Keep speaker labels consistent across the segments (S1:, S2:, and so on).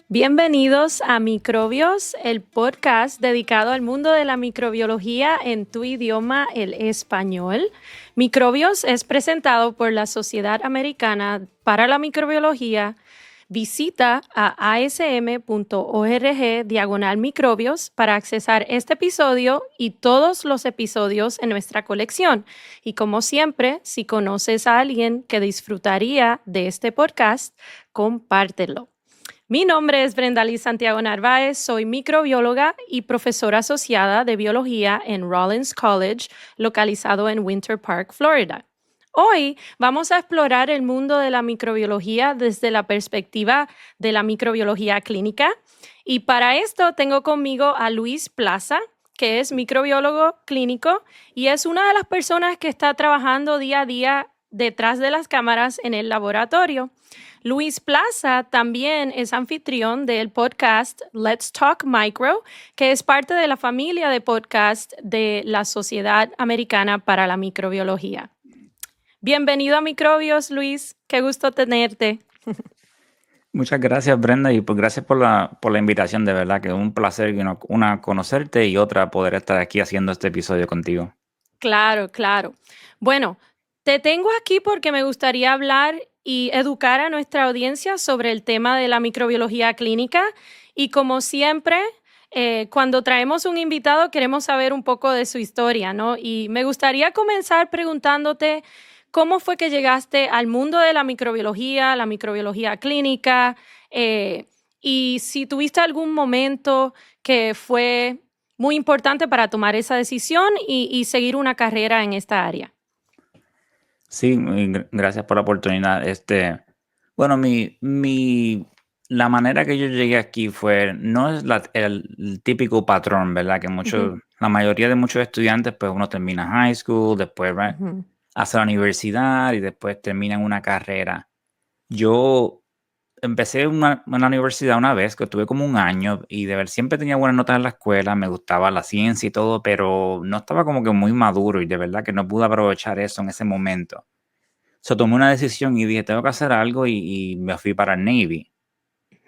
S1: Bienvenidos a Microbios, el podcast dedicado al mundo de la microbiología en tu idioma, el español. Microbios es presentado por la Sociedad Americana para la Microbiología. Visita a asm.org/microbios para accesar este episodio y todos los episodios en nuestra colección. Y como siempre, si conoces a alguien que disfrutaría de este podcast, compártelo. Mi nombre es Brendalí Santiago Narváez, soy microbióloga y profesora asociada de biología en Rollins College, localizado en Winter Park, Florida. Hoy vamos a explorar el mundo de la microbiología desde la perspectiva de la microbiología clínica. Y para esto tengo conmigo a Luis Plaza, que es microbiólogo clínico y es una de las personas que está trabajando día a día detrás de las cámaras en el laboratorio. Luis Plaza también es anfitrión del podcast Let's Talk Micro, que es parte de la familia de podcast de la Sociedad Americana para la Microbiología. Bienvenido a Microbios, Luis. Qué gusto tenerte.
S2: Muchas gracias, Brenda, y pues gracias por la invitación, de verdad, que es un placer una conocerte y otra poder estar aquí haciendo este episodio contigo.
S1: Claro, claro. Bueno, te tengo aquí porque me gustaría hablar y educar a nuestra audiencia sobre el tema de la microbiología clínica. Y como siempre, cuando traemos un invitado queremos saber un poco de su historia, ¿no? Y me gustaría comenzar preguntándote cómo fue que llegaste al mundo de la microbiología clínica, y si tuviste algún momento que fue muy importante para tomar esa decisión y seguir una carrera en esta área.
S2: Sí, gracias por la oportunidad. Bueno, la manera que yo llegué aquí no es el típico patrón, ¿verdad? Que
S1: Ujú,
S2: la mayoría de muchos estudiantes, pues uno termina high school, después
S1: ujú,
S2: hace la universidad y después termina en una carrera. Yo empecé en la universidad una vez, que tuve como un año, y de ver siempre tenía buenas notas en la escuela, me gustaba la ciencia y todo, pero no estaba como que muy maduro y de verdad que no pude aprovechar eso en ese momento. Tomé una decisión y dije, tengo que hacer algo y me fui para el Navy.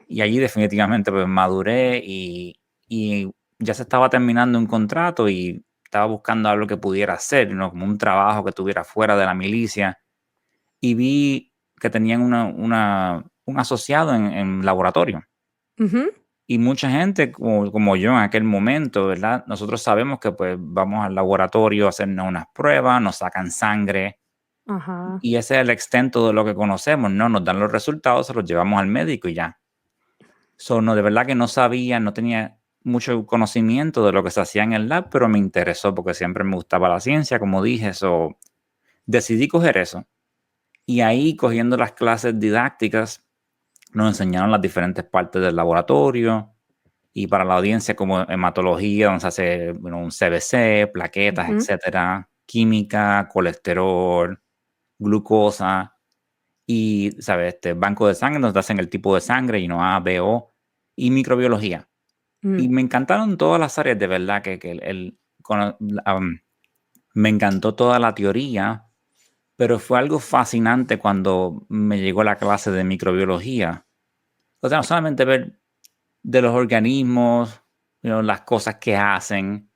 S2: Y allí definitivamente pues maduré y ya se estaba terminando un contrato y estaba buscando algo que pudiera hacer, ¿no? Como un trabajo que tuviera fuera de la milicia. Y vi que tenían un asociado en laboratorio.
S1: ujú.
S2: Y mucha gente como yo en aquel momento, ¿verdad? Nosotros sabemos que pues vamos al laboratorio a hacernos unas pruebas, nos sacan sangre
S1: Ajá.
S2: y ese es el extent de lo que conocemos, ¿no? Nos dan los resultados, se los llevamos al médico y ya. No, de verdad que no sabía, no tenía mucho conocimiento de lo que se hacía en el lab, pero me interesó porque siempre me gustaba la ciencia, como dije, decidí coger eso. Y ahí, cogiendo las clases didácticas, nos enseñaron las diferentes partes del laboratorio y para la audiencia como hematología, donde se hace un CBC, plaquetas,
S1: Ujú,
S2: etcétera, química, colesterol, glucosa y, ¿sabes? Banco de sangre, donde te hacen el tipo de sangre y no A, B, O y microbiología.
S1: mm,
S2: Y me encantaron todas las áreas, de verdad, me encantó toda la teoría, pero fue algo fascinante cuando me llegó la clase de microbiología. O sea, no solamente ver de los organismos, las cosas que hacen,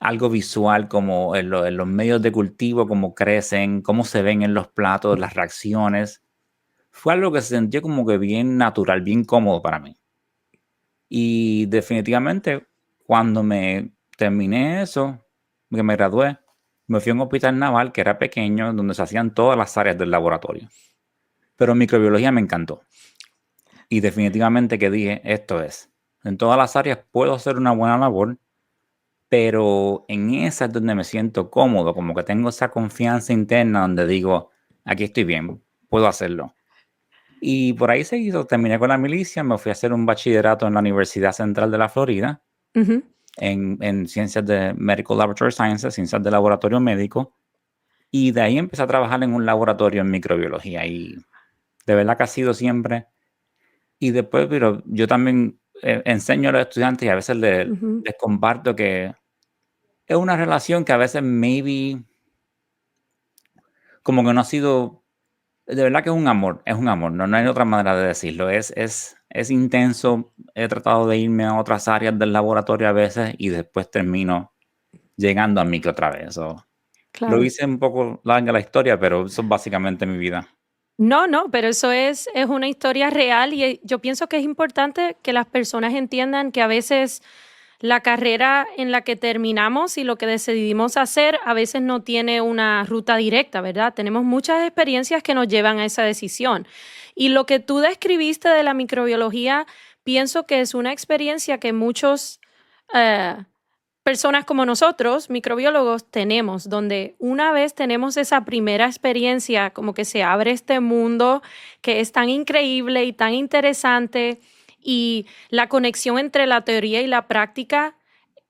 S2: algo visual como en los medios de cultivo, cómo crecen, cómo se ven en los platos, las reacciones. Fue algo que se sintió como que bien natural, bien cómodo para mí. Y definitivamente, cuando me terminé eso, que me gradué, me fui a un hospital naval que era pequeño, donde se hacían todas las áreas del laboratorio. Pero microbiología me encantó. Y definitivamente que dije, esto es. En todas las áreas puedo hacer una buena labor, pero en esa es donde me siento cómodo, como que tengo esa confianza interna donde digo, aquí estoy bien, puedo hacerlo. Y por ahí seguido terminé con la milicia, me fui a hacer un bachillerato en la Universidad Central de la Florida,
S1: ujú.
S2: en ciencias de Medical Laboratory Sciences, ciencias de laboratorio médico, y de ahí empecé a trabajar en un laboratorio en microbiología y de verdad que ha sido siempre. Y después, pero yo también enseño a los estudiantes y a veces
S1: Ujú.
S2: les comparto que es una relación que a veces maybe como que no ha sido, de verdad que es un amor, no hay otra manera de decirlo, es es intenso. He tratado de irme a otras áreas del laboratorio a veces y después termino llegando a micro otra vez. Lo
S1: Claro.
S2: hice un poco larga la historia, pero eso es básicamente mi vida.
S1: No, no, pero eso es una historia real y yo pienso que es importante que las personas entiendan que a veces la carrera en la que terminamos y lo que decidimos hacer a veces no tiene una ruta directa, ¿verdad? Tenemos muchas experiencias que nos llevan a esa decisión. Y lo que tú describiste de la microbiología, pienso que es una experiencia que muchos eh, personas como nosotros, microbiólogos, tenemos, donde una vez tenemos esa primera experiencia, como que se abre este mundo que es tan increíble y tan interesante y la conexión entre la teoría y la práctica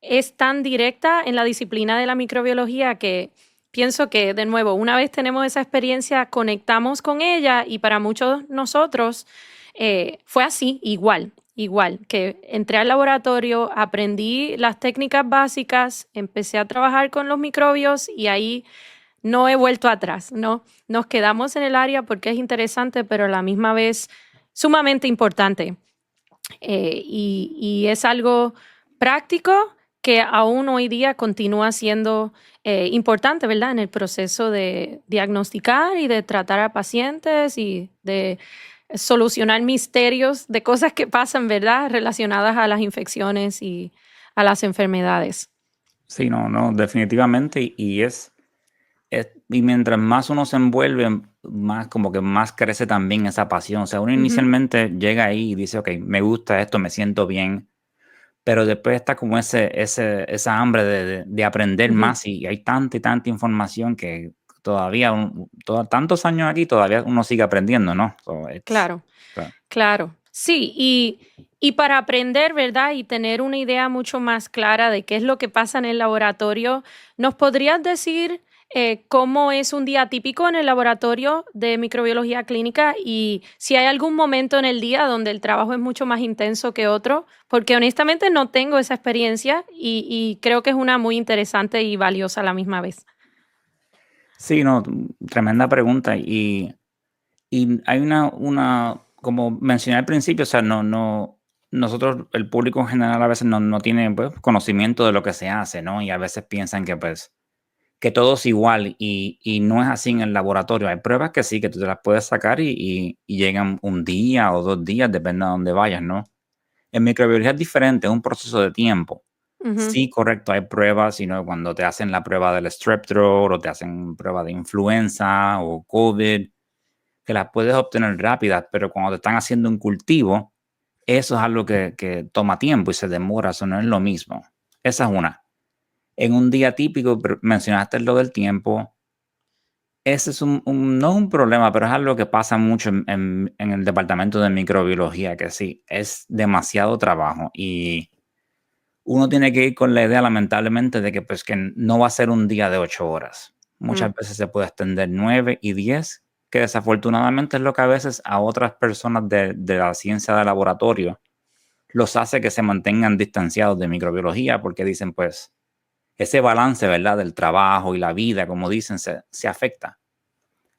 S1: es tan directa en la disciplina de la microbiología que pienso que, de nuevo, una vez tenemos esa experiencia, conectamos con ella y para muchos nosotros fue así, igual. Igual, que entré al laboratorio, aprendí las técnicas básicas, empecé a trabajar con los microbios y ahí no he vuelto atrás, ¿no? Nos quedamos en el área porque es interesante, pero a la misma vez sumamente importante. Y es algo práctico que aún hoy día continúa siendo importante, ¿verdad? En el proceso de diagnosticar y de tratar a pacientes y de solucionar misterios de cosas que pasan, ¿verdad? Relacionadas a las infecciones y a las enfermedades.
S2: Sí, no, no, definitivamente. Y mientras más uno se envuelve, más como que más crece también esa pasión. O sea, uno
S1: Ujú,
S2: inicialmente llega ahí y dice, ok, me gusta esto, me siento bien, pero después está como esa hambre de aprender
S1: ujú.
S2: más y hay tanta y tanta información que todavía, tantos años aquí, todavía uno sigue aprendiendo, ¿no?
S1: Claro.
S2: So,
S1: Claro, sí, y para aprender, ¿verdad? Y tener una idea mucho más clara de qué es lo que pasa en el laboratorio, ¿nos podrías decir cómo es un día típico en el laboratorio de microbiología clínica y si hay algún momento en el día donde el trabajo es mucho más intenso que otro? Porque honestamente no tengo esa experiencia y creo que es una muy interesante y valiosa a la misma vez.
S2: sí, no, tremenda pregunta. Y hay como mencioné al principio, o sea, nosotros, el público en general a veces no tiene, pues, conocimiento de lo que se hace, ¿no? Y a veces piensan que, pues, que todo es igual y no es así en el laboratorio. Hay pruebas que sí, que tú te las puedes sacar y llegan un día o 2 días, depende a dónde vayas, ¿no? En microbiología es diferente, es un proceso de tiempo.
S1: Ujú,
S2: Sí, correcto, hay pruebas, cuando te hacen la prueba del strep throat o te hacen prueba de influenza o COVID, que las puedes obtener rápidas, pero cuando te están haciendo un cultivo, eso es algo que toma tiempo y se demora, eso no es lo mismo. Esa es una. En un día típico, mencionaste lo del tiempo, ese es no es un problema, pero es algo que pasa mucho en el departamento de microbiología, que sí, es demasiado trabajo y uno tiene que ir con la idea, lamentablemente, de que, pues, que no va a ser un día de 8 horas.
S1: mm,
S2: Muchas veces se puede extender 9 y 10, que desafortunadamente es lo que a veces a otras personas de la ciencia de laboratorio los hace que se mantengan distanciados de microbiología, porque dicen, pues, ese balance, ¿verdad?, del trabajo y la vida, como dicen, se afecta.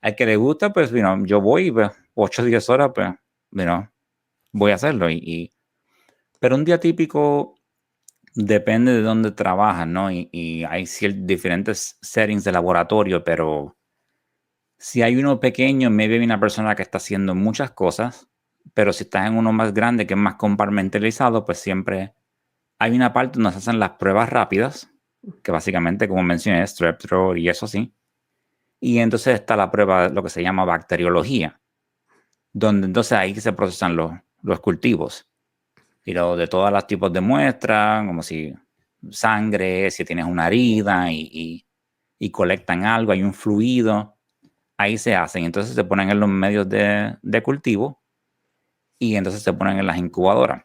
S2: Al que le gusta, pues, yo voy, pues, 8 o 10 horas, pues, voy a hacerlo. Pero un día típico depende de dónde trabajas, ¿no? Y hay diferentes settings de laboratorio, pero si hay uno pequeño, maybe hay una persona que está haciendo muchas cosas, pero si estás en uno más grande que es más compartimentalizado, pues siempre hay una parte donde se hacen las pruebas rápidas, que básicamente, como mencioné, es strep throat y eso sí. Y entonces está la prueba, lo que se llama bacteriología, donde entonces ahí se procesan los cultivos. De todos los tipos de muestras, como si sangre, si tienes una herida y colectan algo, hay un fluido, ahí se hacen. Entonces se ponen en los medios de cultivo y entonces se ponen en las incubadoras.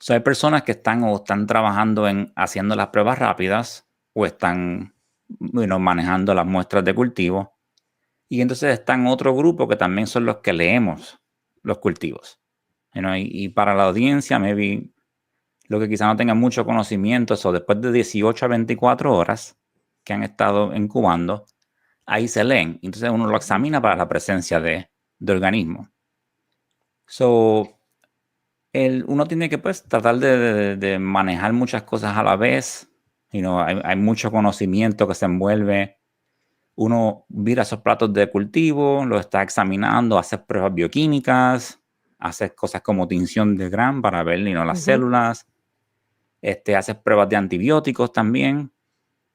S2: Hay personas que están trabajando en haciendo las pruebas rápidas o están manejando las muestras de cultivo. Y entonces están otro grupo que también son los que leemos los cultivos. Y para la audiencia, maybe lo que quizá no tengan mucho conocimiento, eso después de 18 a 24 horas que han estado incubando, ahí se leen. Entonces uno lo
S1: ujú,
S2: examina para la presencia de organismos. So, Uno tiene que pues tratar de manejar muchas cosas a la vez. Hay mucho conocimiento que se envuelve. Uno mira esos platos de cultivo, los está examinando, hace pruebas bioquímicas, hace cosas como tinción de Gram para ver las
S1: Ujú,
S2: células, haces pruebas de antibióticos también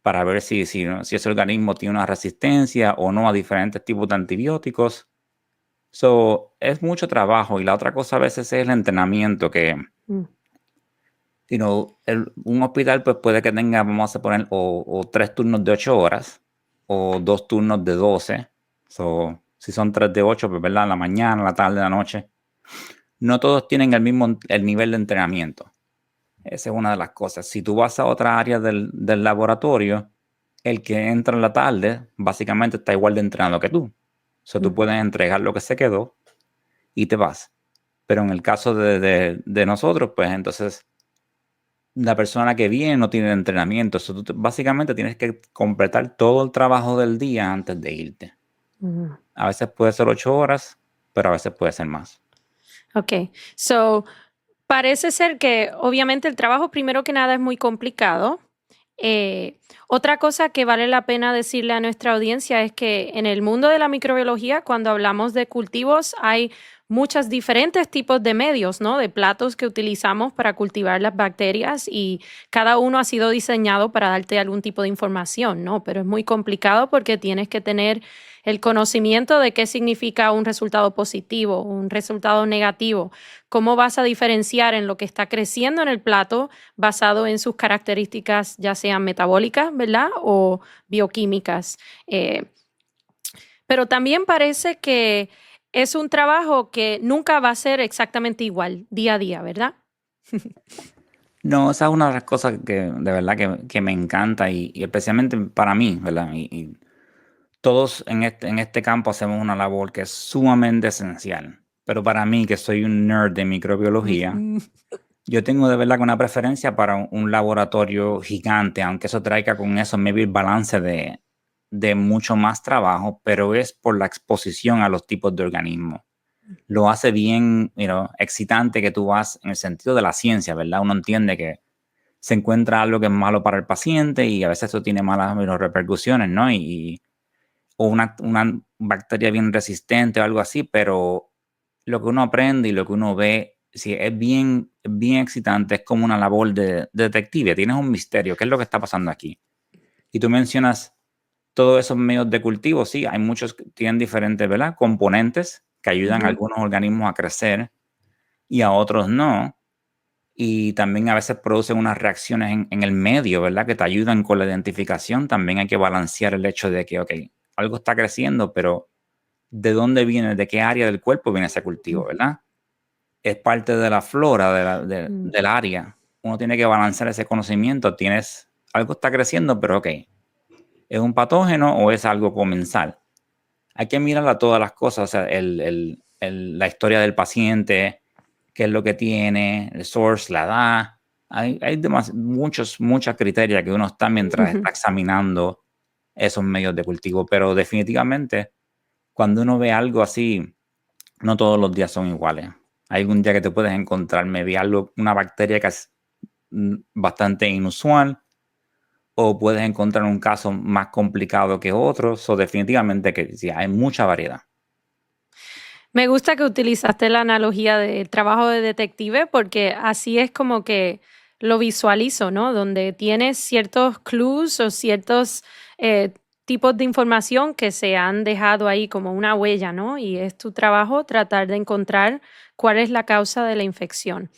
S2: para ver si ese organismo tiene una resistencia o no a diferentes tipos de antibióticos. So, es mucho trabajo y la otra cosa a veces es el entrenamiento que,
S1: mm,
S2: un hospital pues puede que tenga, vamos a poner, o 3 turnos de 8 horas o 2 turnos de 12. So, si son 3 de 8, pues verdad, la mañana, la tarde, la noche. No todos tienen el nivel de entrenamiento. Esa es una de las cosas. Si tú vas a otra área del laboratorio, el que entra en la tarde básicamente está igual de entrenado que tú. So, tú
S1: mm.
S2: puedes entregar lo que se quedó y te vas. Pero en el caso de nosotros, pues entonces la persona que viene no tiene entrenamiento. So, básicamente tienes que completar todo el trabajo del día antes de irte.
S1: Mm.
S2: A veces puede ser 8 horas, pero a veces puede ser más.
S1: Ok, so parece ser que obviamente el trabajo primero que nada es muy complicado. Otra cosa que vale la pena decirle a nuestra audiencia es que en el mundo de la microbiología, cuando hablamos de cultivos, hay muchos diferentes tipos de medios, ¿no? De platos que utilizamos para cultivar las bacterias y cada uno ha sido diseñado para darte algún tipo de información, ¿no? Pero es muy complicado porque tienes que tener el conocimiento de qué significa un resultado positivo, un resultado negativo, cómo vas a diferenciar en lo que está creciendo en el plato basado en sus características, ya sean metabólicas, ¿verdad? O bioquímicas. Eh, pero también parece que es un trabajo que nunca va a ser exactamente igual día a día, ¿verdad?
S2: No, esa es una de las cosas que de verdad que me encanta y especialmente para mí, ¿verdad? Y todos en este campo hacemos una labor que es sumamente esencial. Pero para mí, que soy un nerd de microbiología,
S1: Ujú,
S2: yo tengo de verdad que una preferencia para un laboratorio gigante, aunque eso traiga con eso maybe el balance de mucho más trabajo, pero es por la exposición a los tipos de organismos. Lo hace bien, excitante que tú vas en el sentido de la ciencia, ¿verdad? Uno entiende que se encuentra algo que es malo para el paciente y a veces eso tiene malas repercusiones, ¿no? O una bacteria bien resistente o algo así, pero lo que uno aprende y lo que uno ve, sí, es bien, bien excitante, es como una labor de detective, tienes un misterio, ¿qué es lo que está pasando aquí? Y tú mencionas todos esos medios de cultivo, sí, hay muchos que tienen diferentes, ¿verdad? Componentes que ayudan a
S1: ujú,
S2: algunos organismos a crecer y a otros no. Y también a veces producen unas reacciones en el medio, ¿verdad? Que te ayudan con la identificación. También hay que balancear el hecho de que, ok, algo está creciendo, pero ¿de dónde viene? ¿De qué área del cuerpo viene ese cultivo, verdad? Es parte de la flora
S1: ujú.
S2: del área. Uno tiene que balancear ese conocimiento. Algo está creciendo, pero ok, ¿es un patógeno o es algo comensal? Hay que mirar a todas las cosas, o sea, la historia del paciente, qué es lo que tiene, el source, la edad. Hay muchos criterios que uno está mientras está examinando esos medios de cultivo, pero definitivamente cuando uno ve algo así, no todos los días son iguales. Hay un día que te puedes encontrar, una bacteria que es bastante inusual, o puedes encontrar un caso más complicado que otros, o definitivamente que sí, hay mucha variedad.
S1: Me gusta que utilizaste la analogía del trabajo de detective porque así es como que lo visualizo, ¿no? Donde tienes ciertos clues o ciertos eh, tipos de información que se han dejado ahí como una huella, ¿no? Y es tu trabajo tratar de encontrar cuál es la causa de la infección.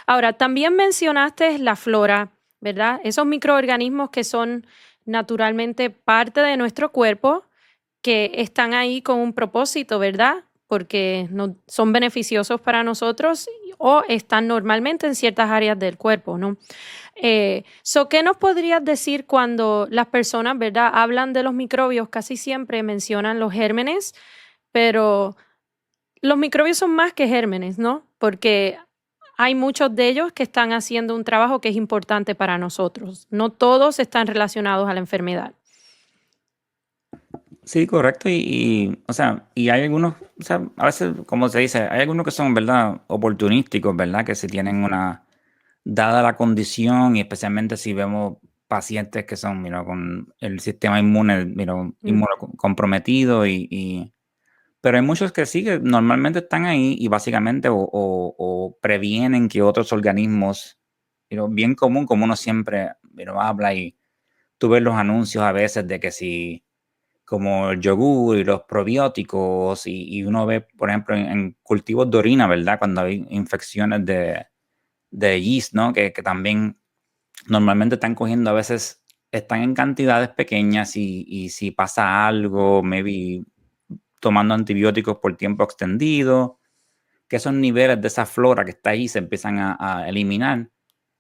S1: Ahora, también mencionaste la flora, ¿verdad? Esos microorganismos que son naturalmente parte de nuestro cuerpo que están ahí con un propósito, ¿verdad? Porque son beneficiosos para nosotros o están normalmente en ciertas áreas del cuerpo, ¿no? ¿Qué nos podrías decir cuando las personas, ¿verdad? Hablan de los microbios, casi siempre mencionan los gérmenes, pero los microbios son más que gérmenes, ¿no? Porque hay muchos de ellos que están haciendo un trabajo que es importante para nosotros. No todos están relacionados a la enfermedad.
S2: Sí, correcto. O sea, y hay algunos, o sea, a veces, como se dice, hay algunos que son, ¿verdad?, oportunísticos, ¿verdad? Que si tienen una, dada la condición, y especialmente si vemos pacientes que son, con el sistema inmune,
S1: Mm,
S2: comprometido pero hay muchos que sí, que normalmente están ahí y básicamente o previenen que otros organismos, bien común, como uno siempre, habla y tú ves los anuncios a veces de que si como el yogur y los probióticos, y uno ve, por ejemplo, en cultivos de orina, ¿verdad? Cuando hay infecciones de yeast, ¿no? Que también normalmente están cogiendo, a veces están en cantidades pequeñas y si pasa algo, maybe tomando antibióticos por tiempo extendido, que esos niveles de esa flora que está ahí se empiezan a eliminar.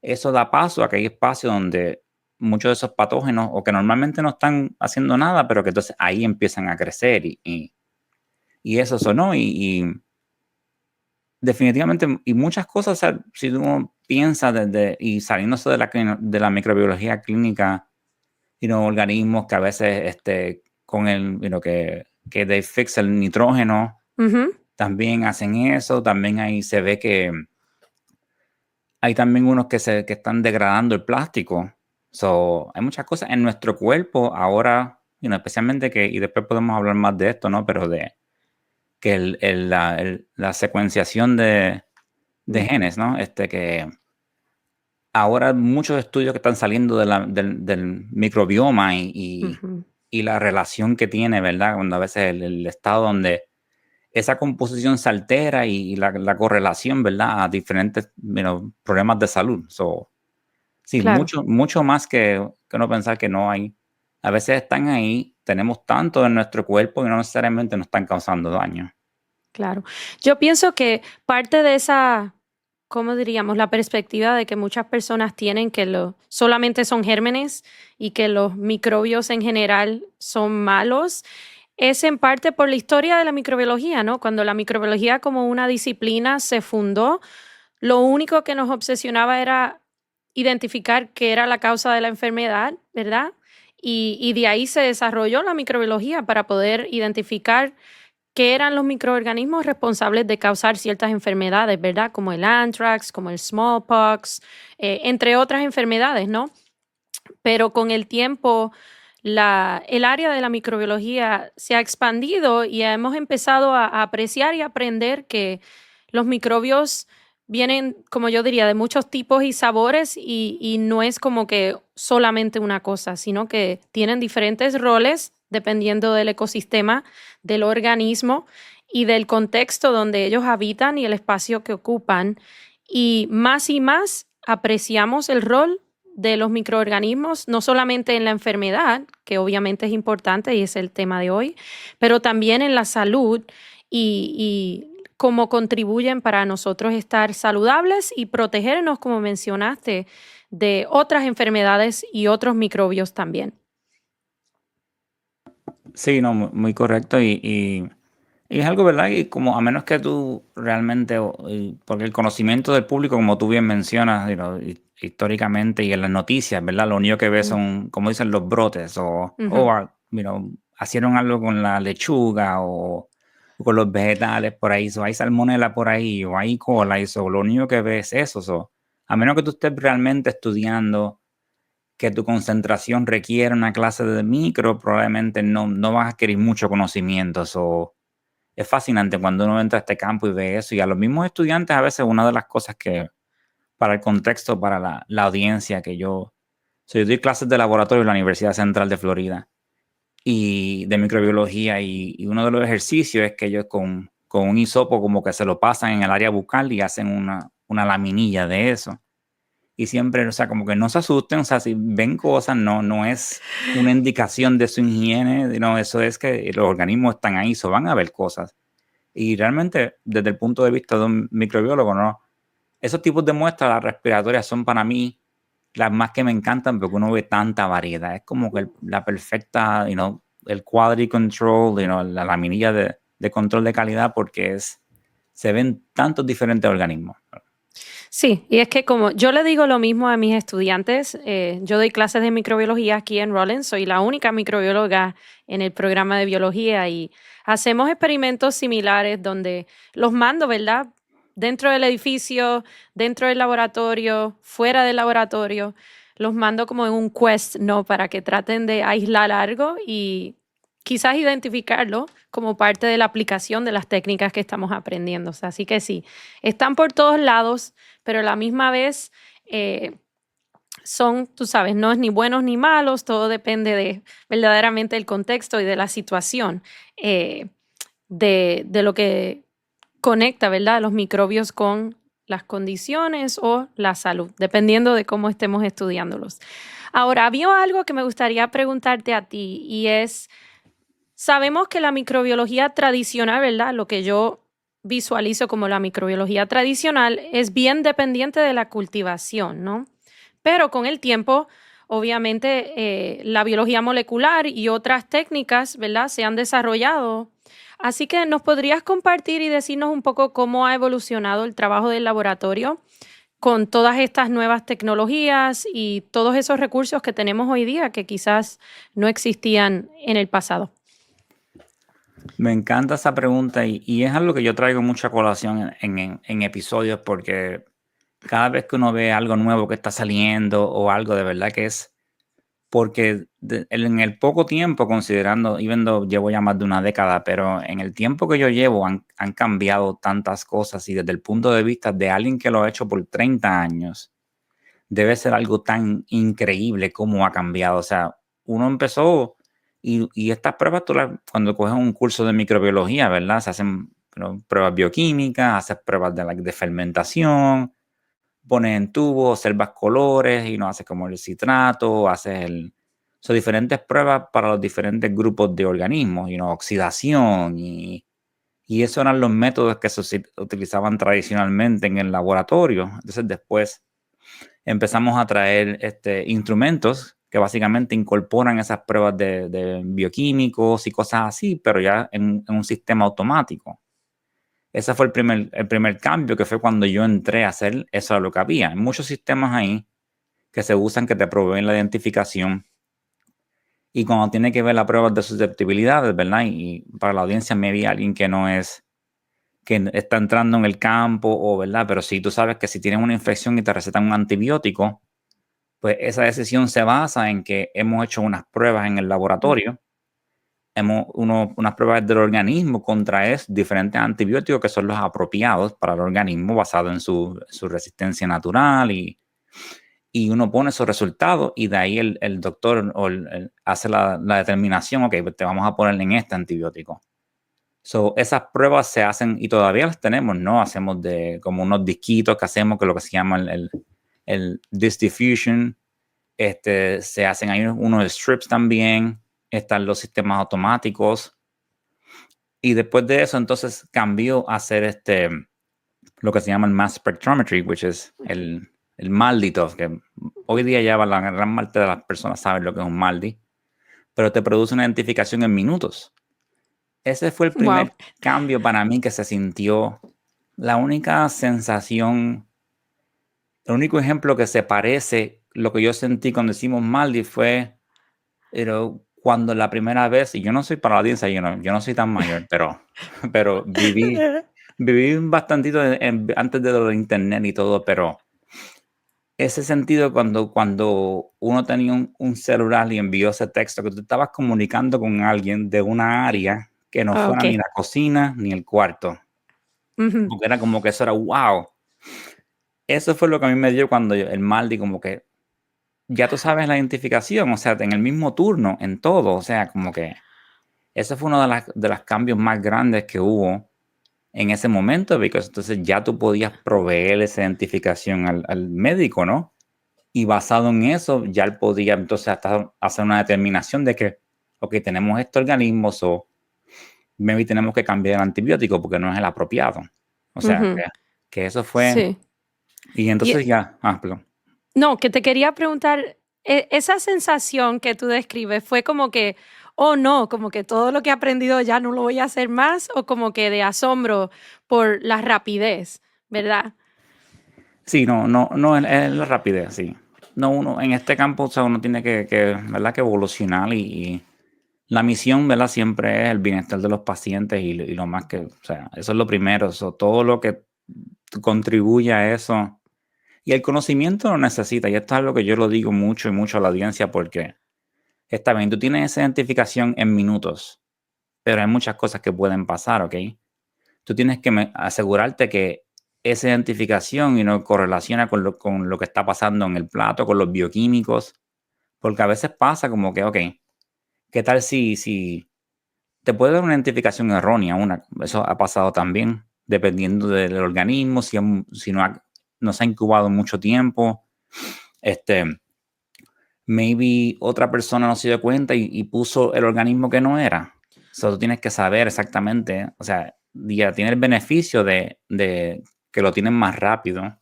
S2: Eso da paso a que hay espacios donde muchos de esos patógenos, o que normalmente no están haciendo nada, pero que entonces ahí empiezan a crecer y eso sonó y definitivamente, y muchas cosas, o sea, si uno piensa desde, y saliéndose de de la microbiología clínica, organismos que a veces con el, que they fix el nitrógeno,
S1: ujú,
S2: también hacen eso, también ahí se ve que hay también unos que están degradando el plástico. So, hay muchas cosas en nuestro cuerpo ahora, especialmente y después podemos hablar más de esto, ¿no? Pero de que la secuenciación de
S1: mm,
S2: genes, ¿no? Que ahora muchos estudios que están saliendo del microbioma
S1: ujú.
S2: y la relación que tiene, ¿verdad? Cuando a veces el estado donde esa composición se altera y la correlación, ¿verdad? A diferentes, problemas de salud. So, sí,
S1: Claro.
S2: mucho más que no pensar que no hay. A veces están ahí, tenemos tanto en nuestro cuerpo y no necesariamente nos están causando daño.
S1: Claro. Yo pienso que parte de esa, ¿cómo diríamos? La perspectiva de que muchas personas tienen que solamente son gérmenes y que los microbios en general son malos, es en parte por la historia de la microbiología, ¿no? Cuando la microbiología como una disciplina se fundó, lo único que nos obsesionaba era identificar qué era la causa de la enfermedad, ¿verdad? Y de ahí se desarrolló la microbiología para poder identificar que eran los microorganismos responsables de causar ciertas enfermedades, ¿verdad? Como el anthrax, como el smallpox, entre otras enfermedades, ¿no? Pero con el tiempo, el área de la microbiología se ha expandido y hemos empezado a apreciar y aprender que los microbios vienen, como yo diría, de muchos tipos y sabores y no es como que solamente una cosa, sino que tienen diferentes roles dependiendo del ecosistema, del organismo y del contexto donde ellos habitan y el espacio que ocupan. Y más apreciamos el rol de los microorganismos, no solamente en la enfermedad, que obviamente es importante y es el tema de hoy, pero también en la salud y cómo contribuyen para nosotros estar saludables y protegernos, como mencionaste, de otras enfermedades y otros microbios también.
S2: Sí, no, muy correcto. Y es algo, ¿verdad? Y como a menos que tú realmente, porque el conocimiento del público, como tú bien mencionas, históricamente y en las noticias, ¿verdad? Lo único que ves
S1: Mm,
S2: son, como dicen, los brotes
S1: ujú,
S2: hicieron algo con la lechuga o con los vegetales por ahí, o hay salmonela por ahí, o hay cola, y eso, lo único que ves es eso. A menos que tú estés realmente estudiando que tu concentración requiere una clase de micro, probablemente no vas a adquirir mucho conocimiento. Es fascinante cuando uno entra a este campo y ve eso. Y a los mismos estudiantes, a veces una de las cosas que, para el contexto, para la audiencia, yo doy clases de laboratorio en la Universidad Central de Florida y de microbiología. Y uno de los ejercicios es que ellos con un hisopo como que se lo pasan en el área bucal y hacen una laminilla de eso. Y siempre, o sea, como que no se asusten, o sea, si ven cosas, no es una indicación de su higiene, no, eso es que los organismos están ahí, so van a ver cosas. Y realmente, desde el punto de vista de un microbiólogo, ¿no? Esos tipos de muestras, las respiratorias, son para mí las más que me encantan porque uno ve tanta variedad. Es como que la perfecta, el quality control, la laminilla de control de calidad porque se ven tantos diferentes organismos.
S1: Sí, y es que como yo le digo lo mismo a mis estudiantes, yo doy clases de microbiología aquí en Rollins, soy la única microbióloga en el programa de biología y hacemos experimentos similares donde los mando, ¿verdad? Dentro del edificio, dentro del laboratorio, fuera del laboratorio, los mando como en un quest, ¿no? Para que traten de aislar algo y quizás identificarlo como parte de la aplicación de las técnicas que estamos aprendiendo. O sea, así que sí, están por todos lados, pero a la misma vez son, tú sabes, no es ni buenos ni malos, todo depende de verdaderamente el contexto y de la situación, eh, de lo que conecta, ¿verdad? Los microbios con las condiciones o la salud, dependiendo de cómo estemos estudiándolos. Ahora, había algo que me gustaría preguntarte a ti y es, sabemos que la microbiología tradicional, ¿verdad? Lo que yo visualizo como la microbiología tradicional es bien dependiente de la cultivación, ¿no? Pero con el tiempo, obviamente, la biología molecular y otras técnicas, ¿verdad? Se han desarrollado. Así que nos podrías compartir y decirnos un poco cómo ha evolucionado el trabajo del laboratorio con todas estas nuevas tecnologías y todos esos recursos que tenemos hoy día que quizás no existían en el pasado.
S2: Me encanta esa pregunta y es algo que yo traigo mucha colación en episodios porque cada vez que uno ve algo nuevo que está saliendo o algo de verdad que es porque en el poco tiempo, considerando, y viendo, llevo ya más de una década, pero en el tiempo que yo llevo han cambiado tantas cosas y desde el punto de vista de alguien que lo ha hecho por 30 años, debe ser algo tan increíble como ha cambiado. O sea, uno empezó y estas pruebas, cuando coges un curso de microbiología, ¿verdad? Se hacen pruebas bioquímicas, haces pruebas de fermentación, pones en tubos, observas colores y no haces como el citrato, son diferentes pruebas para los diferentes grupos de organismos, oxidación y esos eran los métodos que se utilizaban tradicionalmente en el laboratorio. Entonces después empezamos a traer instrumentos que básicamente incorporan esas pruebas de bioquímicos y cosas así, pero ya en un sistema automático. Ese fue el primer cambio, que fue cuando yo entré a hacer eso, lo que había. Hay muchos sistemas ahí que se usan, que te proveen la identificación. Y cuando tiene que ver las pruebas de susceptibilidades, ¿verdad? Y para la audiencia, maybe alguien que está entrando en el campo, o ¿verdad? Pero si tú sabes que si tienes una infección y te recetan un antibiótico, pues esa decisión se basa en que hemos hecho unas pruebas en el laboratorio, unas pruebas del organismo contra diferentes antibióticos que son los apropiados para el organismo basado en su resistencia natural y uno pone esos resultados y de ahí el doctor hace la determinación, ok, pues te vamos a poner en este antibiótico. Esas pruebas se hacen y todavía las tenemos, ¿no? Hacemos como unos disquitos que hacemos, que es lo que se llama el disc diffusion. Se hacen ahí unos strips también, están los sistemas automáticos. Y después de eso, entonces cambió a hacer lo que se llama el mass spectrometry, which es el MALDI, que hoy día ya la gran parte de las personas saben lo que es un MALDI, pero te produce una identificación en minutos. Ese fue el
S1: Wow.
S2: primer cambio para mí que se sintió. La única sensación, el único ejemplo que se parece lo que yo sentí cuando decimos MALDI fue cuando la primera vez, y yo no soy para la audiencia, yo no soy tan mayor, pero viví un bastantito antes de lo de internet y todo, pero ese sentido cuando uno tenía un celular y envió ese texto, que tú estabas comunicando con alguien de una área que no fuera ni
S1: Ok.
S2: la cocina ni el cuarto,
S1: Ujú.
S2: porque era como que eso era wow. Eso fue lo que a mí me dio cuando el Maldi, como que ya tú sabes la identificación, o sea, en el mismo turno, en todo, o sea, como que ese fue uno de los cambios más grandes que hubo en ese momento, porque entonces ya tú podías proveer esa identificación al médico, ¿no? Y basado en eso, ya él podía entonces hasta hacer una determinación de que, ok, tenemos este organismo, o maybe tenemos que cambiar el antibiótico porque no es el apropiado. O sea,
S1: Ujú.
S2: que eso fue,
S1: Sí.
S2: y entonces
S1: Y,
S2: ya, perdón.
S1: no, que te quería preguntar, esa sensación que tú describes fue como que, oh no, como que todo lo que he aprendido ya no lo voy a hacer más, o como que de asombro por la rapidez, ¿verdad?
S2: Sí, no es la rapidez, sí. No, uno en este campo, o sea, uno tiene ¿verdad? Que evolucionar y la misión, ¿verdad? Siempre es el bienestar de los pacientes y lo más que, o sea, eso es lo primero, eso, todo lo que contribuye a eso. Y el conocimiento lo necesita, y esto es algo que yo lo digo mucho y mucho a la audiencia porque está bien, tú tienes esa identificación en minutos, pero hay muchas cosas que pueden pasar, ¿ok? Tú tienes que asegurarte que esa identificación y no correlaciona con lo que está pasando en el plato, con los bioquímicos, porque a veces pasa como que, ok, ¿qué tal si te puede dar una identificación errónea? Eso ha pasado también, dependiendo del organismo, si no se ha incubado mucho tiempo, este, maybe otra persona no se dio cuenta y puso el organismo que no era. So, tú tienes que saber exactamente, o sea, ya tiene el beneficio de que lo tienen más rápido,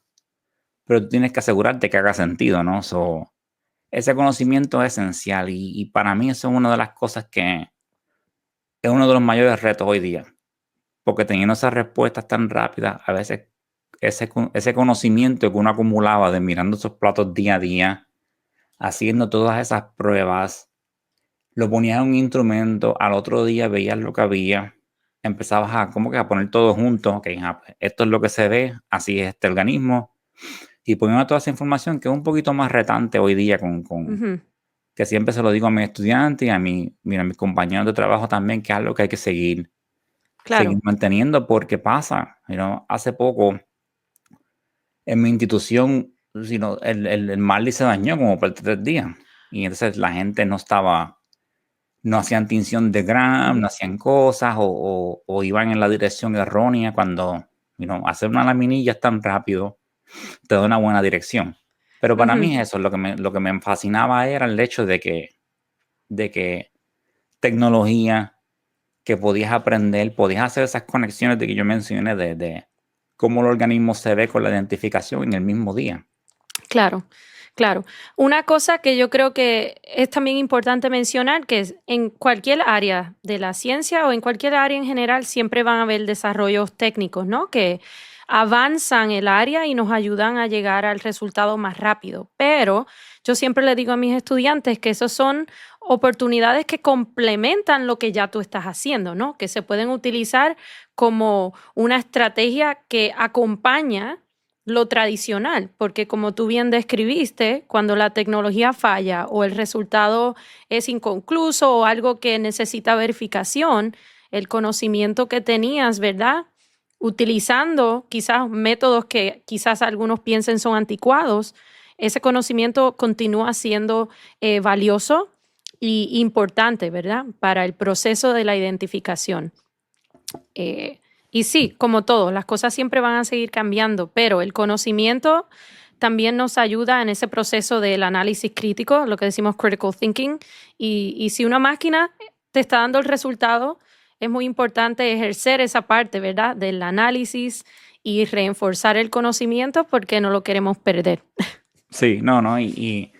S2: pero tú tienes que asegurarte que haga sentido, ¿no? So, ese conocimiento es esencial y para mí eso es una de las cosas que es uno de los mayores retos hoy día, porque teniendo esas respuestas tan rápidas, a veces ese conocimiento que uno acumulaba de mirando esos platos día a día, haciendo todas esas pruebas, lo ponías en un instrumento, al otro día veías lo que había, empezabas a como que a poner todo junto, okey, pues esto es lo que se ve, así es este organismo, y poniendo toda esa información que es un poquito más retante hoy día con
S1: Ujú,
S2: que siempre se lo digo a mis estudiantes y a mis compañeros de trabajo también, que es algo que hay que seguir
S1: claro.
S2: manteniendo porque pasa, hace poco en mi institución, el Marley se dañó como por 3 días, y entonces la gente no hacían tinción de Gram,
S1: Ujú,
S2: no hacían cosas o iban en la dirección errónea cuando, hacer una laminilla es tan rápido, te da una buena dirección. Pero para
S1: ujú.
S2: mí eso, lo que me fascinaba era el hecho de que tecnología, que podías aprender, podías hacer esas conexiones de que yo mencioné de cómo el organismo se ve con la identificación en el mismo día.
S1: Claro, claro. Una cosa que yo creo que es también importante mencionar, que es en cualquier área de la ciencia o en cualquier área en general, siempre van a haber desarrollos técnicos, ¿no? Que avanzan el área y nos ayudan a llegar al resultado más rápido. Pero yo siempre le digo a mis estudiantes que esos son oportunidades que complementan lo que ya tú estás haciendo, ¿no? Que se pueden utilizar como una estrategia que acompaña lo tradicional, porque como tú bien describiste, cuando la tecnología falla o el resultado es inconcluso o algo que necesita verificación, el conocimiento que tenías, ¿verdad? Utilizando quizás métodos que quizás algunos piensen son anticuados, ese conocimiento continúa siendo valioso y importante, ¿verdad? Para el proceso de la identificación. Eh, y sí, como todo, las cosas siempre van a seguir cambiando, pero el conocimiento también nos ayuda en ese proceso del análisis crítico, lo que decimos critical thinking. Y si una máquina te está dando el resultado, es muy importante ejercer esa parte, ¿verdad? Del análisis y reforzar el conocimiento porque no lo queremos perder.
S2: Sí, no, y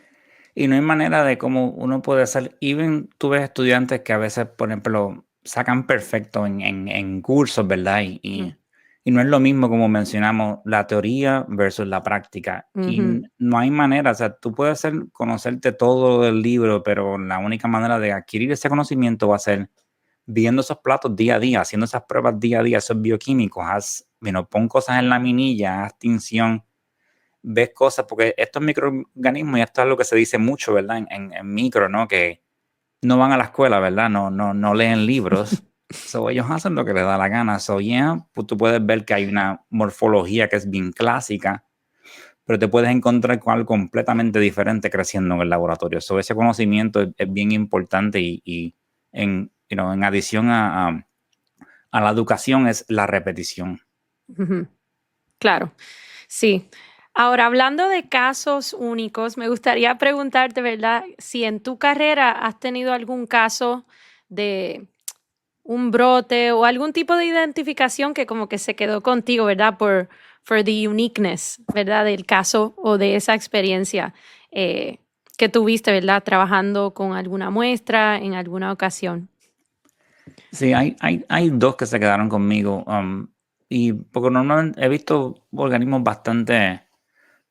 S2: no hay manera de cómo uno puede hacer. Even tú ves estudiantes que a veces, por ejemplo, sacan perfecto en cursos, ¿verdad?
S1: Ujú,
S2: Y no es lo mismo como mencionamos la teoría versus la práctica. Y
S1: ujú,
S2: no hay manera, o sea, tú puedes conocerte todo el libro, pero la única manera de adquirir ese conocimiento va a ser viendo esos platos día a día, haciendo esas pruebas día a día, esos bioquímicos, pon cosas en la minilla, haz tinción, ves cosas, porque estos microorganismos, y esto es lo que se dice mucho, ¿verdad? En micro, ¿no? Que no van a la escuela, ¿verdad? No leen libros. So, ellos hacen lo que les da la gana. So, yeah, pues tú puedes ver que hay una morfología que es bien clásica, pero te puedes encontrar con algo completamente diferente creciendo en el laboratorio. So, ese conocimiento es bien importante y en adición a la educación es la repetición.
S1: ujú. Claro. Sí. Ahora, hablando de casos únicos, me gustaría preguntarte, ¿verdad? Si en tu carrera has tenido algún caso de un brote o algún tipo de identificación que como que se quedó contigo, ¿verdad? For the uniqueness, ¿verdad? Del caso o de esa experiencia que tuviste, ¿verdad? Trabajando con alguna muestra en alguna ocasión.
S2: Sí, hay 2 que se quedaron conmigo, y porque normalmente he visto organismos bastante,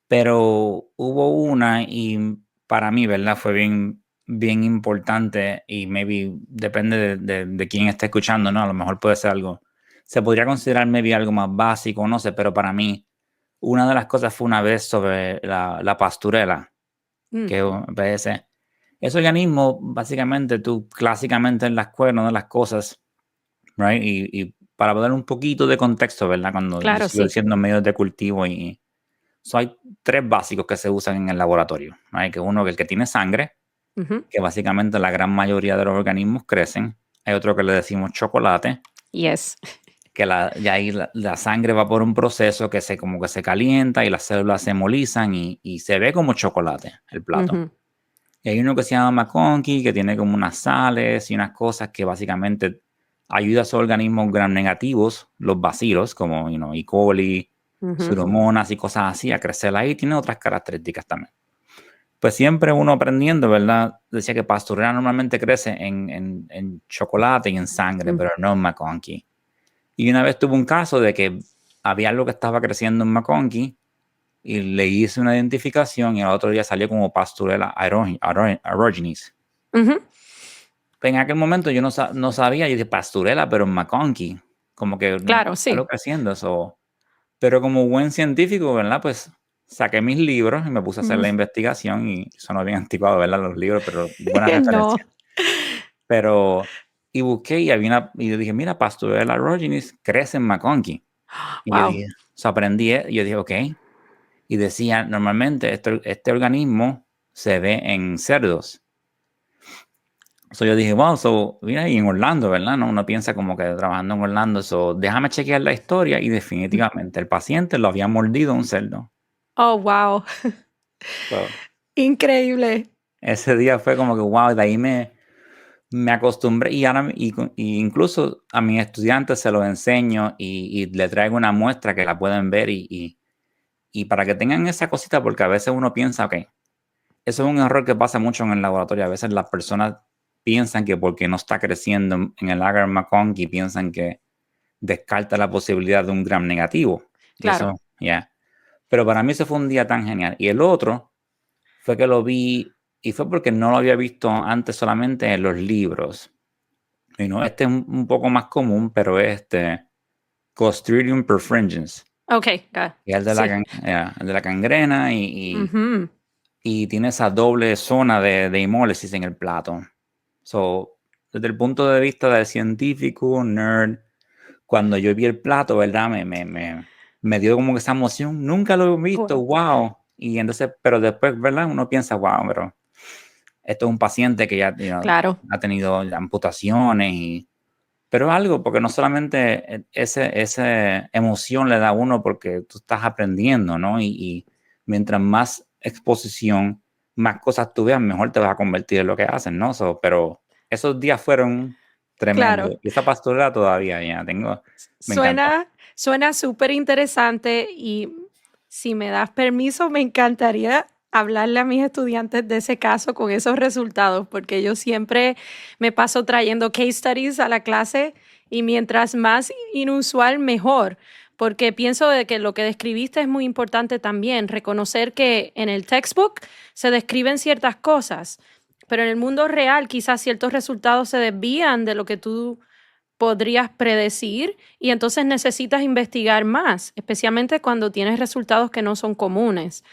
S2: Pero hubo una y para mí, ¿verdad? Fue bien importante y maybe depende de quién esté escuchando, ¿no? A lo mejor puede ser algo, se podría considerar maybe algo más básico, no sé, pero para mí una de las cosas fue una vez sobre la pasturela,
S1: Mm,
S2: que ese organismo, básicamente, tú clásicamente en la escuela, una de las cosas, right? Y para dar un poquito de contexto, ¿verdad? Cuando yo
S1: claro,
S2: sigo
S1: sí.
S2: diciendo medios de cultivo hay tres básicos que se usan en el laboratorio, right? Que uno que el que tiene sangre,
S1: Ujú.
S2: que básicamente la gran mayoría de los organismos crecen. Hay otro que le decimos chocolate,
S1: Yes.
S2: que ya ahí la sangre va por un proceso que como que se calienta y las células se molizan y se ve como chocolate el plato.
S1: Ujú,
S2: Y hay uno que se llama McConkey, que tiene como unas sales y unas cosas que básicamente ayuda a esos organismos gram negativos, los bacilos, como E. coli,
S1: ujú.
S2: Pseudomonas y cosas así, a crecer ahí. Tiene otras características también. Pues siempre uno aprendiendo, ¿verdad? Decía que pasturela normalmente crece en chocolate y en sangre,
S1: Mm.
S2: pero no en McConkey. Y una vez tuve un caso de que había algo que estaba creciendo en McConkey y le hice una identificación y al otro día salió como pasturela aerogenes.
S1: Ujú.
S2: En aquel momento yo no sabía, yo dije pasturela, pero en McConkey, como que
S1: Claro,
S2: algo
S1: sí.
S2: creciendo eso. Pero como buen científico, ¿verdad? Pues saqué mis libros y me puse a hacer
S1: Mm.
S2: la investigación y sonó bien anticuado, ¿verdad? Los libros, pero buenas
S1: No.
S2: referencias. Pero, y busqué y y yo dije, mira, pasturela aerogenes crece en McConkey. Y yo
S1: Wow.
S2: dije, aprendí, y yo dije, ok. Y decía, normalmente este organismo se ve en cerdos. Yo dije, wow, mira, y en Orlando, ¿verdad? No, uno piensa como que trabajando en Orlando, déjame chequear la historia y definitivamente el paciente lo había mordido un cerdo.
S1: Oh, wow.
S2: So,
S1: Increíble.
S2: ese día fue como que, wow, de ahí me acostumbré y ahora y incluso a mis estudiantes se los enseño y le traigo una muestra que la pueden ver y para que tengan esa cosita, porque a veces uno piensa, ok, eso es un error que pasa mucho en el laboratorio. A veces las personas piensan que porque no está creciendo en el agar McConkey, piensan que descarta la posibilidad de un gram negativo. Y
S1: Claro.
S2: eso, ya. Pero para mí ese fue un día tan genial. Y el otro fue que lo vi, y fue porque no lo había visto antes solamente en los libros. Y no, este es un poco más común, pero es Clostridium perfringens,
S1: Ok, got
S2: que es
S1: sí.
S2: el de la gangrena
S1: Ujú.
S2: y tiene esa doble zona de hemólisis en el plato. Desde el punto de vista del científico, nerd, cuando yo vi el plato, ¿verdad? Me dio como que esa emoción. Nunca lo he visto,
S1: Guau.
S2: wow. Y entonces, pero después, ¿verdad? Uno piensa, wow, pero esto es un paciente que ya
S1: Claro.
S2: ha tenido amputaciones pero algo, porque no solamente esa emoción le da a uno porque tú estás aprendiendo, ¿no? Y mientras más exposición, más cosas tú veas, mejor te vas a convertir en lo que hacen, ¿no? Pero esos días fueron tremendos.
S1: Claro.
S2: Y esa pastorela todavía ya me encantó.
S1: Suena súper interesante y si me das permiso, me encantaría hablarle a mis estudiantes de ese caso con esos resultados, porque yo siempre me paso trayendo case studies a la clase y mientras más inusual, mejor, porque pienso de que lo que describiste es muy importante también, reconocer que en el textbook se describen ciertas cosas, pero en el mundo real quizás ciertos resultados se desvían de lo que tú podrías predecir y entonces necesitas investigar más, especialmente cuando tienes resultados que no son comunes.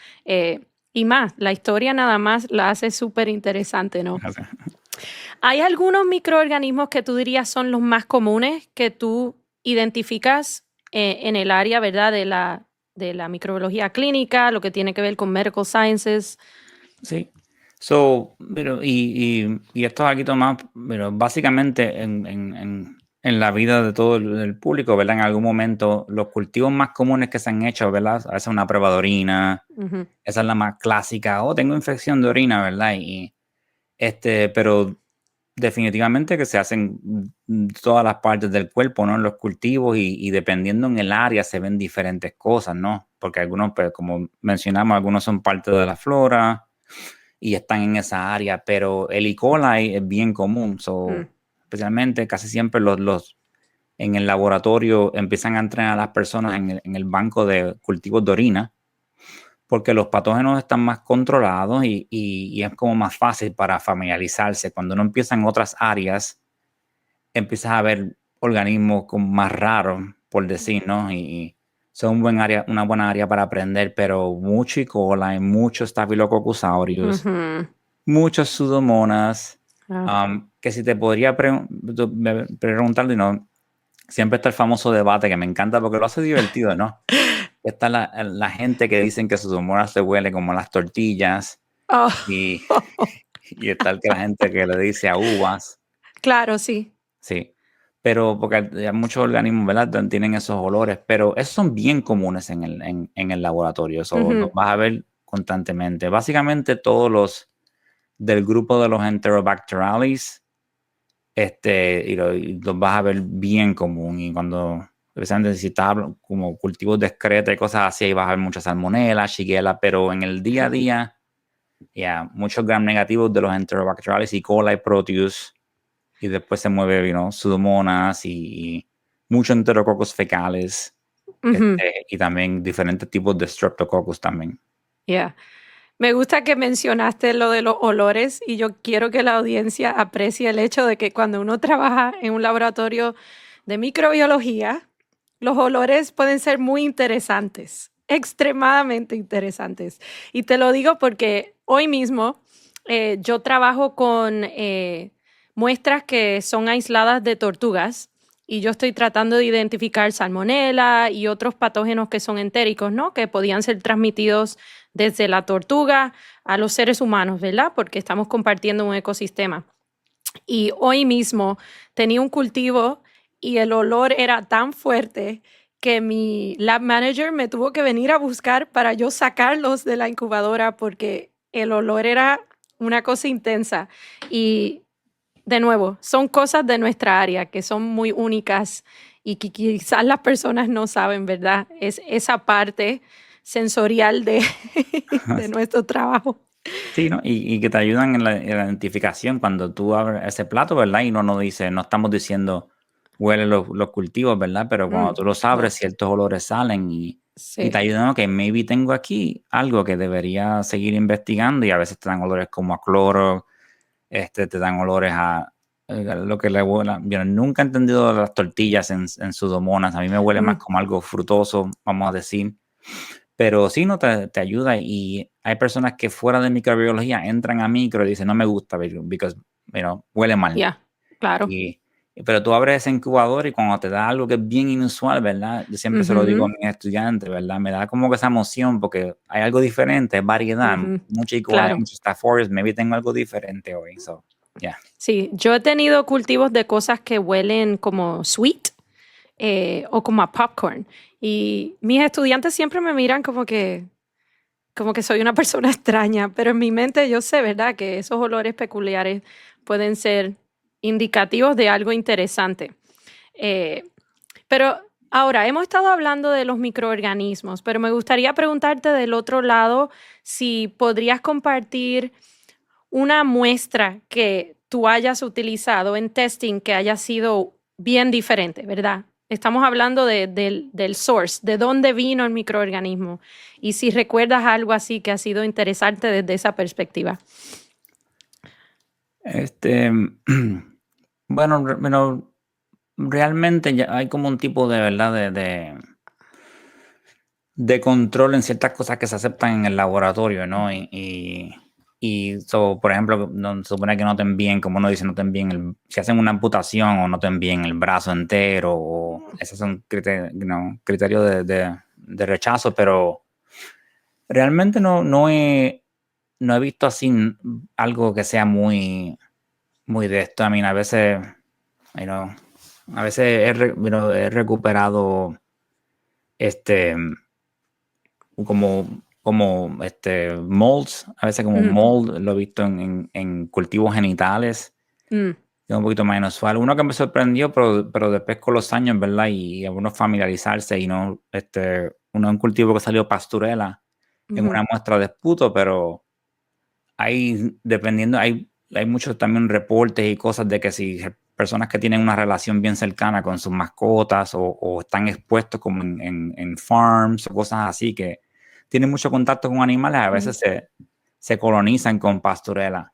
S1: Y más, la historia nada más la hace súper interesante, ¿no? ¿Hay algunos microorganismos que tú dirías son los más comunes que tú identificas en el área, ¿verdad? De la microbiología clínica, lo que tiene que ver con medical sciences.
S2: Sí. Pero, y esto es aquí más, pero básicamente en la vida de todo el público, ¿verdad? En algún momento, los cultivos más comunes que se han hecho, ¿verdad? A veces una prueba de orina,
S1: Ujú.
S2: esa es la más clásica. Oh, tengo infección de orina, ¿verdad? Pero definitivamente que se hacen todas las partes del cuerpo, ¿no? En los cultivos y dependiendo en el área se ven diferentes cosas, ¿no? Porque algunos, pues, como mencionamos, algunos son parte de la flora y están en esa área, pero el E. coli es bien común,
S1: Mm.
S2: especialmente casi siempre los en el laboratorio empiezan a entrenar a las personas en el banco de cultivos de orina porque los patógenos están más controlados y es como más fácil para familiarizarse. Cuando uno empieza en otras áreas, empiezas a ver organismos como más raros, por decir, ¿no? Y son una buena área para aprender, pero mucho E. coli, muchos Staphylococcus aureus,
S1: Ujú.
S2: muchos Pseudomonas,
S1: Ah.
S2: que si te podría preguntar, ¿no? Siempre está el famoso debate que me encanta porque lo hace divertido, ¿no? Está la gente que dicen que Pseudomonas se huele como las tortillas
S1: Oh.
S2: y, y está la gente que le dice a uvas.
S1: Claro, sí.
S2: Sí, pero porque hay muchos organismos, ¿verdad? Tienen esos olores, pero esos son bien comunes en el laboratorio, eso los
S1: Ujú.
S2: vas a ver constantemente. Básicamente todos los del grupo de los Enterobacteriales, y los vas a ver bien común, y cuando, especialmente si estás como cultivos discretos y cosas así, ahí vas a ver mucha salmonella, shigella, pero en el día a día, muchos gram negativos de los Enterobacteriales, E. coli, Proteus, y después se mueve, Pseudomonas y muchos enterococos fecales,
S1: Ujú.
S2: y también diferentes tipos de Streptococcus también.
S1: Yeah. Me gusta que mencionaste lo de los olores y yo quiero que la audiencia aprecie el hecho de que cuando uno trabaja en un laboratorio de microbiología, los olores pueden ser muy interesantes, extremadamente interesantes. Y te lo digo porque hoy mismo yo trabajo con muestras que son aisladas de tortugas y yo estoy tratando de identificar salmonela y otros patógenos que son entéricos, ¿no? Que podían ser transmitidos desde la tortuga a los seres humanos, ¿verdad? Porque estamos compartiendo un ecosistema. Y hoy mismo tenía un cultivo y el olor era tan fuerte que mi lab manager me tuvo que venir a buscar para yo sacarlos de la incubadora porque el olor era una cosa intensa. Y de nuevo, son cosas de nuestra área que son muy únicas y que quizás las personas no saben, ¿verdad? Es esa parte sensorial de, de nuestro trabajo.
S2: Sí, ¿no? Y que te ayudan en la identificación cuando tú abres ese plato, ¿verdad? Y no dice, no estamos diciendo huele los cultivos, ¿verdad? Pero cuando tú los abres,
S1: No,
S2: ciertos olores salen y te
S1: sí.
S2: ayudan, ok, maybe tengo aquí algo que debería seguir investigando, y a veces te dan olores como a cloro, te dan olores a lo que le huele. Yo nunca he entendido las tortillas en Pseudomonas, a mí me huele más
S1: Mm,
S2: como algo frutoso, vamos a decir. Pero sí, no te ayuda, y hay personas que fuera de microbiología entran a micro y dicen, no me gusta, because, huele mal.
S1: ya, claro.
S2: Y, pero tú abres ese incubador y cuando te da algo que es bien inusual, ¿verdad? Yo siempre se lo digo a
S1: Ujú,
S2: mis estudiantes, ¿verdad? Me da como que esa emoción porque hay algo diferente, hay variedad,
S1: ujú,
S2: mucha E. coli,
S1: claro.
S2: muchos Staph aureus, maybe tengo algo diferente hoy. So, yeah.
S1: Sí, yo he tenido cultivos de cosas que huelen como sweet o como a popcorn. Y mis estudiantes siempre me miran como que soy una persona extraña, pero en mi mente yo sé, ¿verdad?, que esos olores peculiares pueden ser indicativos de algo interesante. Eh, pero ahora, hemos estado hablando de los microorganismos, pero me gustaría preguntarte del otro lado si podrías compartir una muestra que tú hayas utilizado en testing que haya sido bien diferente, ¿verdad? Estamos hablando del source, de dónde vino el microorganismo y si recuerdas algo así que ha sido interesante desde esa perspectiva.
S2: Este, realmente ya hay como un tipo de verdad de control en ciertas cosas que se aceptan en el laboratorio, ¿no? Por ejemplo, no, se supone que no te envíen, como uno dice, no te envíen si hacen una amputación o no te envíen el brazo entero, o esos son criterios de rechazo, pero realmente no he visto así algo que sea muy de esto. A veces, you know, a veces he recuperado este molds, a veces como
S1: Ujú.
S2: mold, lo he visto en cultivos genitales,
S1: Mm,
S2: que es un poquito más inusual. Uno que me sorprendió, pero después con los años, ¿verdad? Y a uno familiarizarse, y no, un cultivo que salió pasturela en
S1: ujú,
S2: una muestra de esputo, pero dependiendo, hay muchos también reportes y cosas de que si personas que tienen una relación bien cercana con sus mascotas o están expuestos como en farms o cosas así, que tienen mucho contacto con animales, a
S1: Ujú,
S2: veces se colonizan con pastorela.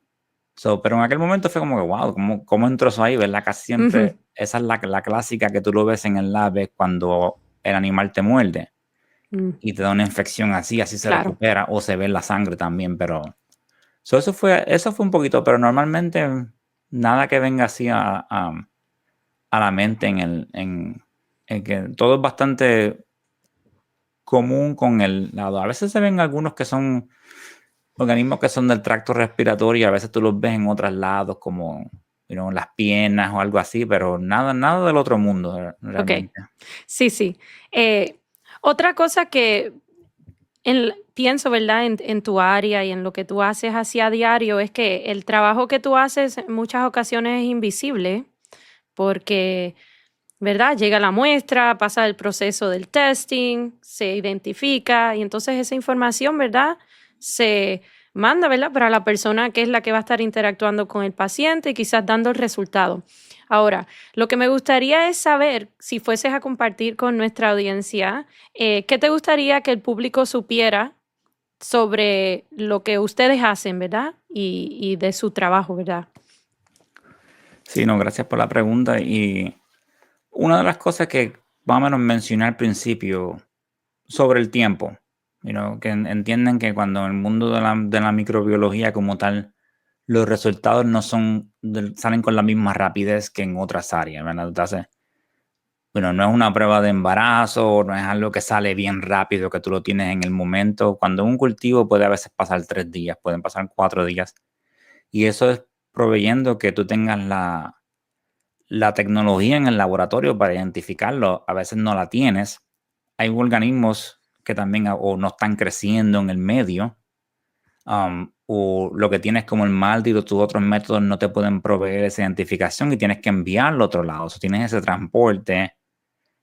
S2: Pero en aquel momento fue como que, wow, ¿cómo entró eso ahí, verdad? Casi
S1: ujú,
S2: siempre, esa es la clásica que tú lo ves en el lab, es cuando el animal te muerde
S1: mm,
S2: y te da una infección así se
S1: claro.
S2: recupera, o se ve en la sangre también, pero eso fue un poquito, pero normalmente nada que venga así a la mente en que todo es bastante común con el lado. A veces se ven algunos que son organismos que son del tracto respiratorio, a veces tú los ves en otros lados, como en las piernas o algo así, pero nada del otro mundo
S1: Okey.
S2: realmente.
S1: Sí, sí. Eh, otra cosa que pienso, ¿verdad? En tu área y en lo que tú haces así a diario, es que el trabajo que tú haces en muchas ocasiones es invisible, porque, ¿verdad? Llega la muestra, pasa el proceso del testing, se identifica y entonces esa información, ¿verdad? Se manda, ¿verdad? Para la persona que es la que va a estar interactuando con el paciente y quizás dando el resultado. Ahora, lo que me gustaría es saber, si fueses a compartir con nuestra audiencia, ¿qué te gustaría que el público supiera sobre lo que ustedes hacen, ¿verdad? Y de su trabajo, ¿verdad?
S2: Sí, no, gracias por la pregunta. Y una de las cosas que más o menos mencioné al principio sobre el tiempo, que entienden que cuando en el mundo de la microbiología como tal, los resultados no salen con la misma rapidez que en otras áreas, ¿verdad? Entonces, no es una prueba de embarazo, no es algo que sale bien rápido, que tú lo tienes en el momento. Cuando un cultivo puede a veces pasar 3 días, pueden pasar 4 días. Y eso es proveyendo que tú tengas la tecnología en el laboratorio para identificarlo. A veces no la tienes. Hay organismos que también o no están creciendo en el medio, o lo que tienes como el MALDI o tus otros métodos no te pueden proveer esa identificación y tienes que enviarlo a otro lado. O sea, tienes ese transporte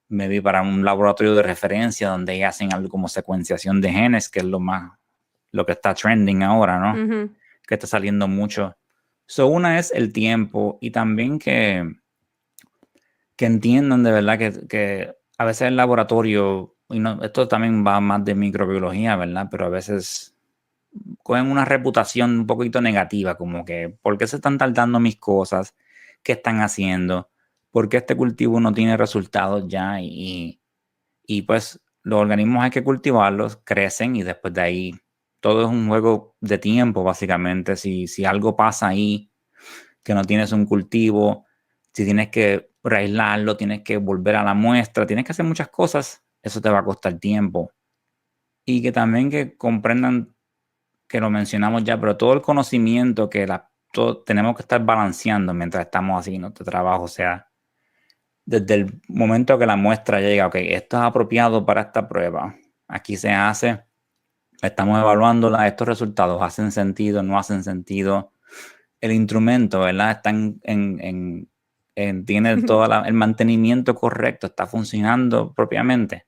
S2: maybe para un laboratorio de referencia donde ellos hacen algo como secuenciación de genes, que es lo que está trending ahora, ¿no?
S1: Ujú,
S2: Que está saliendo mucho. Una es el tiempo y también que entiendan de verdad que a veces el laboratorio, y no, esto también va más de microbiología, ¿verdad? Pero a veces cogen una reputación un poquito negativa, como que, ¿por qué se están tardando mis cosas? ¿Qué están haciendo? ¿Por qué este cultivo no tiene resultados ya? Y pues los organismos hay que cultivarlos, crecen y después de ahí todo es un juego de tiempo, básicamente. Si algo pasa ahí, que no tienes un cultivo, si tienes que reaislarlo, tienes que volver a la muestra, tienes que hacer muchas cosas, eso te va a costar tiempo. Y que también que comprendan, que lo mencionamos ya, pero todo el conocimiento tenemos que estar balanceando mientras estamos haciendo este trabajo, o sea, desde el momento que la muestra llega, ok, esto es apropiado para esta prueba, aquí se hace, estamos evaluándola, estos resultados hacen sentido, no hacen sentido, el instrumento, ¿verdad? Está tiene todo el mantenimiento correcto, está funcionando propiamente.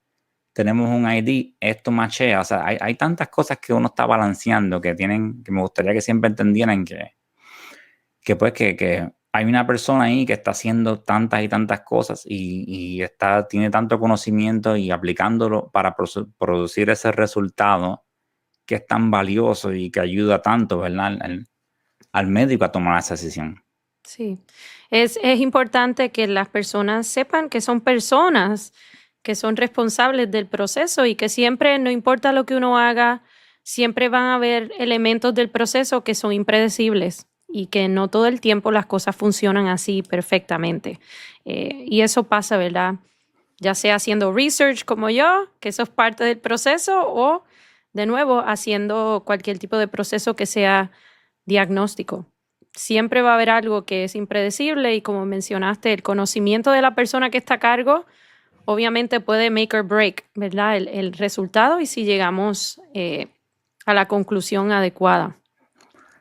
S2: Tenemos un ID, esto machea, o sea, hay tantas cosas que uno está balanceando que me gustaría que siempre entendieran que pues que hay una persona ahí que está haciendo tantas y tantas cosas y tiene tanto conocimiento y aplicándolo para producir ese resultado que es tan valioso y que ayuda tanto, ¿verdad? Al médico a tomar esa decisión.
S1: sí. Es importante que las personas sepan que son personas que son responsables del proceso y que siempre, no importa lo que uno haga, siempre van a haber elementos del proceso que son impredecibles y que no todo el tiempo las cosas funcionan así perfectamente. Y eso pasa, ¿verdad? Ya sea haciendo research como yo, que eso es parte del proceso, o de nuevo haciendo cualquier tipo de proceso que sea diagnóstico. Siempre va a haber algo que es impredecible y como mencionaste, el conocimiento de la persona que está a cargo obviamente puede make or break, ¿verdad? El resultado y si llegamos a la conclusión adecuada,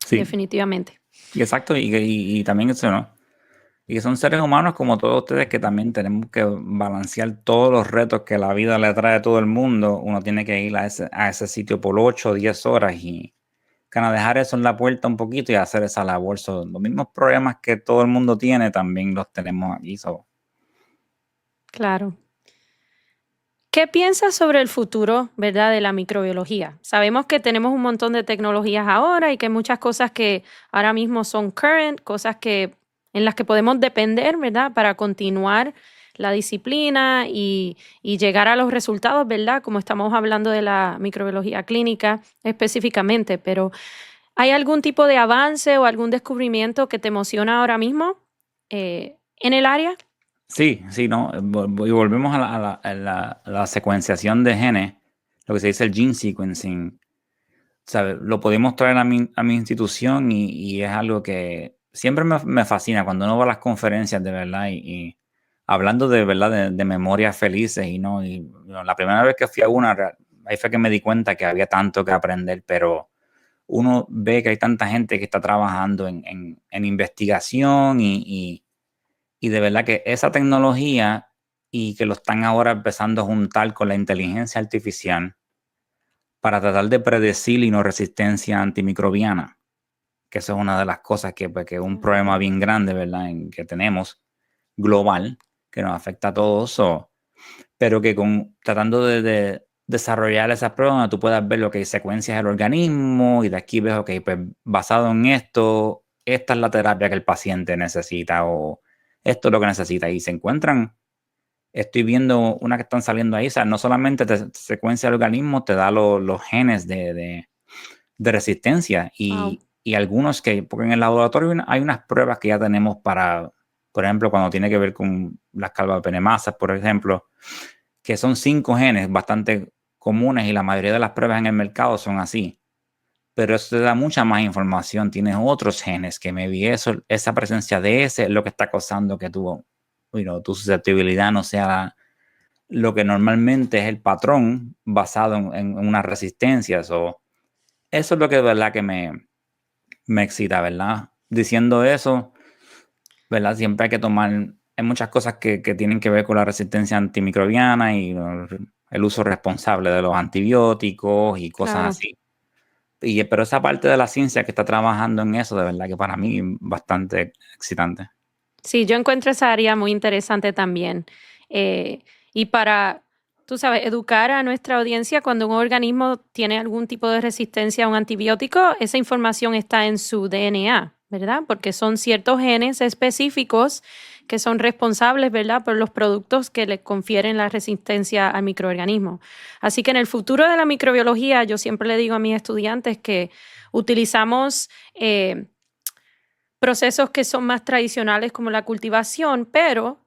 S2: Sí,
S1: definitivamente.
S2: exacto, y también eso, ¿no? Y que son seres humanos como todos ustedes que también tenemos que balancear todos los retos que la vida le trae a todo el mundo. Uno tiene que ir a ese sitio por 8 o 10 horas y kind dejar eso en la puerta un poquito y hacer esa labor. Los mismos problemas que todo el mundo tiene también los tenemos aquí.
S1: Claro. ¿Qué piensas sobre el futuro, verdad, de la microbiología? Sabemos que tenemos un montón de tecnologías ahora y que hay muchas cosas que ahora mismo son current, cosas que en las que podemos depender, ¿verdad? Para continuar la disciplina y llegar a los resultados, ¿verdad? Como estamos hablando de la microbiología clínica específicamente, pero ¿hay algún tipo de avance o algún descubrimiento que te emociona ahora mismo en el área?
S2: Sí, sí, ¿no? Y volvemos a la secuenciación de genes, lo que se dice el gene sequencing. ¿Sabe? Lo podemos traer a mi institución y es algo que siempre me fascina cuando uno va a las conferencias de verdad y hablando de verdad de memorias felices la primera vez que fui a una, ahí fue que me di cuenta que había tanto que aprender, pero uno ve que hay tanta gente que está trabajando en investigación y de verdad que esa tecnología y que lo están ahora empezando a juntar con la inteligencia artificial para tratar de predecir la resistencia antimicrobiana, que eso es una de las cosas que, pues, que es un problema bien grande, ¿verdad? Que tenemos global, que nos afecta a todos, pero que tratando de desarrollar esas pruebas donde tú puedas ver lo que secuencias el organismo y de aquí ves, ok, pues basado en esto, esta es la terapia que el paciente necesita o esto es lo que necesita y se encuentran. Estoy viendo una que están saliendo ahí, o sea, no solamente te secuencia el organismo, te da los genes de resistencia
S1: Wow.
S2: y algunos porque en el laboratorio hay unas pruebas que ya tenemos para, por ejemplo, cuando tiene que ver con las carbapenemasas, por ejemplo, que son 5 genes bastante comunes y la mayoría de las pruebas en el mercado son así. Pero eso te da mucha más información. Tienes otros genes que me vi esa presencia de ese es lo que está causando que tu susceptibilidad no sea lo que normalmente es el patrón basado en unas resistencias. O eso es lo que de verdad que me excita, ¿verdad? Diciendo eso, ¿verdad? Siempre hay que tomar, hay muchas cosas que tienen que ver con la resistencia antimicrobiana y el uso responsable de los antibióticos y cosas
S1: Claro.
S2: así. Pero esa parte de la ciencia que está trabajando en eso, de verdad que para mí bastante excitante.
S1: Sí, yo encuentro esa área muy interesante también. Y para, tú sabes, educar a nuestra audiencia cuando un organismo tiene algún tipo de resistencia a un antibiótico, esa información está en su DNA, ¿verdad? Porque son ciertos genes específicos que son responsables, ¿verdad?, por los productos que le confieren la resistencia al microorganismo. Así que en el futuro de la microbiología, yo siempre le digo a mis estudiantes que utilizamos procesos que son más tradicionales como la cultivación, pero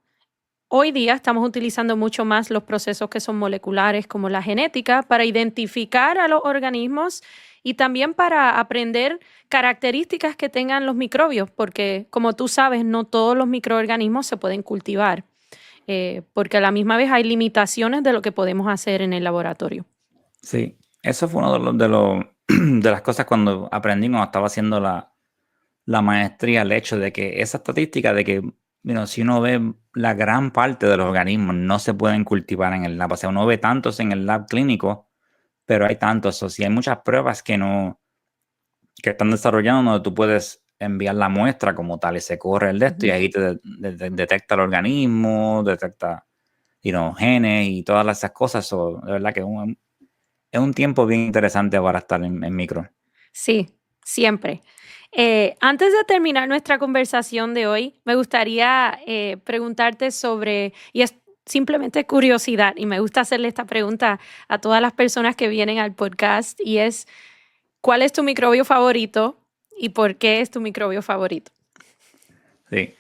S1: hoy día estamos utilizando mucho más los procesos que son moleculares como la genética para identificar a los organismos y también para aprender características que tengan los microbios, porque como tú sabes, no todos los microorganismos se pueden cultivar, porque a la misma vez hay limitaciones de lo que podemos hacer en el laboratorio.
S2: Sí, eso fue uno de las cosas cuando aprendí, cuando estaba haciendo la maestría, el hecho de que esa estadística de que, si uno ve la gran parte de los organismos no se pueden cultivar en el lab, o sea, uno ve tantos en el lab clínico, pero hay tantos, o sea, hay muchas pruebas que están desarrollando donde tú puedes enviar la muestra como tal y se corre el de esto y
S1: Ujú.
S2: ahí te detecta el organismo, detecta, genes y todas esas cosas, de verdad que es un tiempo bien interesante para estar en micro.
S1: Sí, siempre. Antes de terminar nuestra conversación de hoy, me gustaría preguntarte sobre, y es simplemente curiosidad, y me gusta hacerle esta pregunta a todas las personas que vienen al podcast, y es, ¿cuál es tu microbio favorito y por qué es tu microbio favorito?
S2: Sí.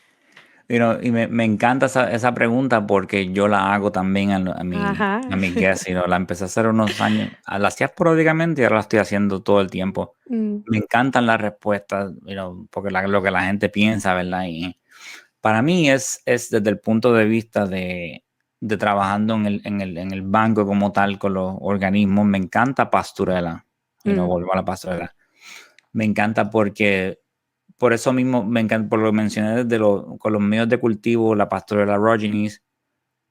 S2: Y me encanta esa pregunta porque yo la hago también
S1: Ajá.
S2: a mi guest, la empecé a hacer unos años, la hacía esporádicamente y ahora la estoy haciendo todo el tiempo.
S1: Mm,
S2: Me encantan las respuestas, porque lo que la gente piensa, ¿verdad? Y para mí es desde el punto de vista de trabajando en el banco como tal con los organismos, me encanta Pasturela,
S1: mm,
S2: vuelvo a la Pasturela. Me encanta porque por eso mismo me encanta, por lo que mencioné con los medios de cultivo, la Pastorela Roginis,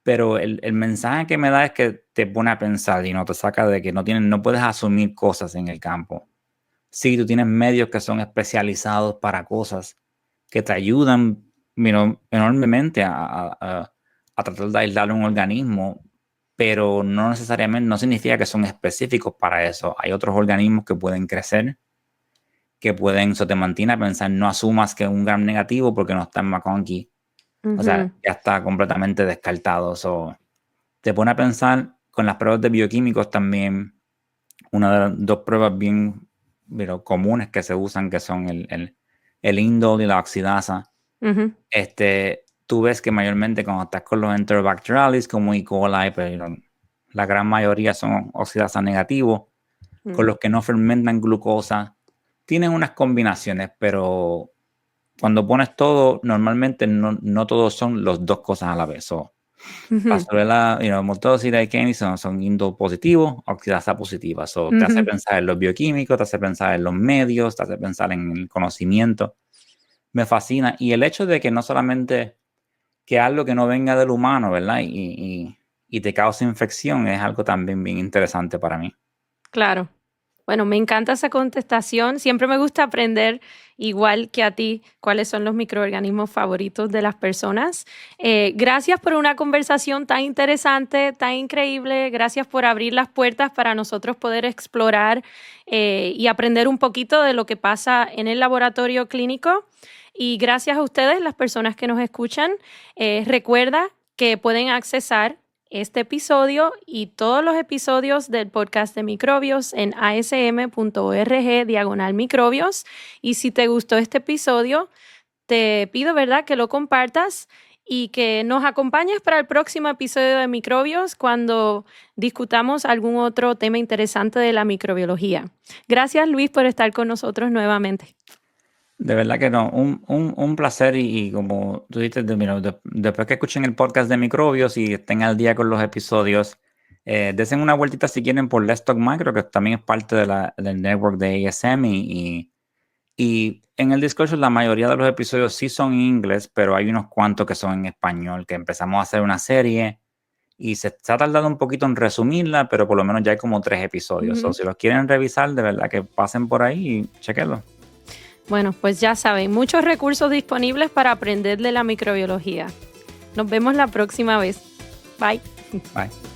S2: pero el mensaje que me da es que te pone a pensar y no te saca de que no puedes asumir cosas en el campo. Sí, tú tienes medios que son especializados para cosas que te ayudan, enormemente a tratar de aislar un organismo, pero no necesariamente, no significa que son específicos para eso. Hay otros organismos que pueden crecer, que pueden, eso te mantiene a pensar, no asumas que es un gram negativo porque no está en McConkey. O sea, ya está completamente descartado. So, te pone a pensar con las pruebas de bioquímicos también. Una de las dos pruebas bien comunes que se usan, que son el indol y la oxidasa. Tú ves que mayormente cuando estás con los enterobacteriales como E. coli, pero la gran mayoría son oxidasa negativos, con los que no fermentan glucosa. Tienen unas combinaciones, pero cuando pones todo, normalmente no todos son las dos cosas a la vez. Pasteurella, maltose y candy son indol positivos, oxidasa positiva. Te hace pensar en los bioquímicos, te hace pensar en los medios, te hace pensar en el conocimiento. Me fascina. Y el hecho de que no solamente que algo que no venga del humano, ¿verdad? Y te causa infección es algo también bien interesante para mí.
S1: Claro. Bueno, me encanta esa contestación. Siempre me gusta aprender, igual que a ti, cuáles son los microorganismos favoritos de las personas. Gracias por una conversación tan interesante, tan increíble. Gracias por abrir las puertas para nosotros poder explorar y aprender un poquito de lo que pasa en el laboratorio clínico. Y gracias a ustedes, las personas que nos escuchan. Recuerda que pueden accesar este episodio y todos los episodios del podcast de microbios en asm.org/microbios. Y si te gustó este episodio, te pido, ¿verdad?, que lo compartas y que nos acompañes para el próximo episodio de Microbios cuando discutamos algún otro tema interesante de la microbiología. Gracias, Luis, por estar con nosotros nuevamente.
S2: De verdad que no, un placer y como tú dices, después que escuchen el podcast de microbios y estén al día con los episodios, desen una vueltita si quieren por Let's Talk Micro, que también es parte del network de ASM y en el Discord la mayoría de los episodios sí son en inglés, pero hay unos cuantos que son en español, que empezamos a hacer una serie y se ha tardado un poquito en resumirla, pero por lo menos ya hay como 3 episodios. O si los quieren revisar, de verdad que pasen por ahí y chequenlo.
S1: Bueno, pues ya saben, muchos recursos disponibles para aprender de la microbiología. Nos vemos la próxima vez. Bye.
S2: Bye.